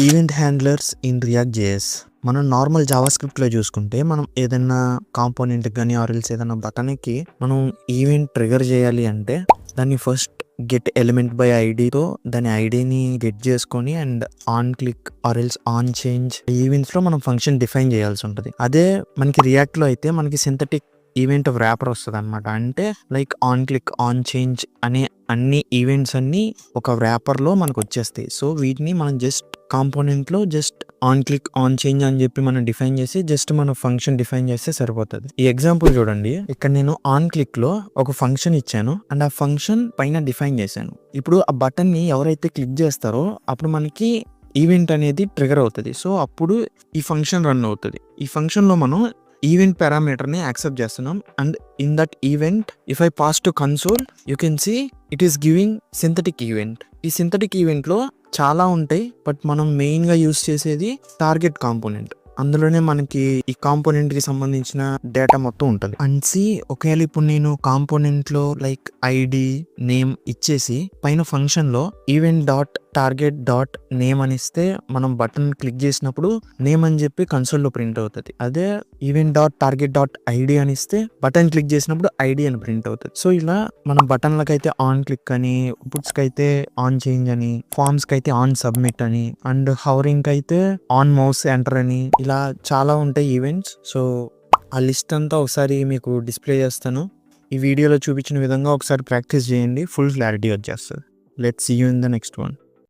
Event handlers in react JS. మనం normal Java స్క్రిప్ట్లో చూసుకుంటే మనం ఏదైనా కాంపోనెంట్ కానీ ఆర్ఎల్స్ ఏదైనా బటన్కి మనం ఈవెంట్ ట్రిగర్ చేయాలి అంటే దాన్ని ఫస్ట్ గెట్ ఎలిమెంట్ బై ఐడితో దాని ఐడిని గెట్ చేసుకొని అండ్ ఆన్ క్లిక్ ఆర్ఎల్స్ ఆన్ చేంజ్ ఈవెంట్స్లో మనం ఫంక్షన్ డిఫైన్ చేయాల్సి ఉంటుంది. అదే మనకి రియాక్ట్లో అయితే మనకి సింథటిక్ ఈవెంట్ ర్యాపర్ వస్తుంది అనమాట. అంటే like on click on change అనే అన్ని ఈవెంట్స్ అన్ని ఒక ర్యాపర్లో మనకు వచ్చేస్తాయి. సో వీటిని మనం జస్ట్ కాంపోనెంట్లో just on click on change అని చెప్పి మనం డిఫైన్ చేసి జస్ట్ మన ఫంక్షన్ డిఫైన్ చేస్తే సరిపోతుంది. ఈ ఎగ్జాంపుల్ చూడండి, ఇక్కడ నేను ఆన్ క్లిక్ లో ఒక ఫంక్షన్ ఇచ్చాను అండ్ ఆ ఫంక్షన్ పైన డిఫైన్ చేశాను. ఇప్పుడు ఆ బటన్ ని ఎవరైతే క్లిక్ చేస్తారో అప్పుడు మనకి ఈవెంట్ అనేది ట్రిగర్ అవుతుంది. సో అప్పుడు ఈ ఫంక్షన్ రన్ అవుతుంది. ఈ ఫంక్షన్ లో మనం ఈవెంట్ పారామీటర్ ని యాక్సెప్ట్ చేస్తున్నాం and in that event if I pass to console you can see it is giving synthetic event. ఈ సింథటిక్ ఈవెంట్ లో చాలా ఉంటాయి, బట్ మనం మెయిన్ గా యూస్ చేసేది టార్గెట్ కాంపోనెంట్. అందులోనే మనకి ఈ కాంపోనెంట్ కి సంబంధించిన డేటా మొత్తం ఉంటుంది. అండ్ సి ఒకవేళ ఇప్పుడు నేను కాంపోనెంట్ లో లైక్ ఐడి నేమ్ ఇచ్చేసి పైన ఫంక్షన్ లో event dot target dot name అని ఇస్తే మనం బటన్ క్లిక్ చేసినప్పుడు నేమ్ అని చెప్పి కన్సోల్ లో ప్రింట్ అవుతుంది. అదే event dot target dot ID అని ఇస్తే బటన్ క్లిక్ చేసినప్పుడు ఐడి అని ప్రింట్ అవుతుంది. సో ఇలా మనం బటన్లకు అయితే ఆన్ క్లిక్ అని, పుట్స్ కి అయితే ఆన్ చేంజ్ అని, ఫార్మ్స్ కి అయితే ఆన్ సబ్మిట్ అని, అండ్ హౌరింగ్ కి అయితే ఆన్ మౌస్ ఎంటర్ అని, ఇలా చాలా ఉంటాయి ఈవెంట్స్. సో ఆ లిస్ట్ అంతా ఒకసారి మీకు డిస్ప్లే చేస్తాను. ఈ వీడియోలో చూపించిన విధంగా ఒకసారి ప్రాక్టీస్ చేయండి, ఫుల్ క్లారిటీ వచ్చేస్తుంది. Let's see you in the next one.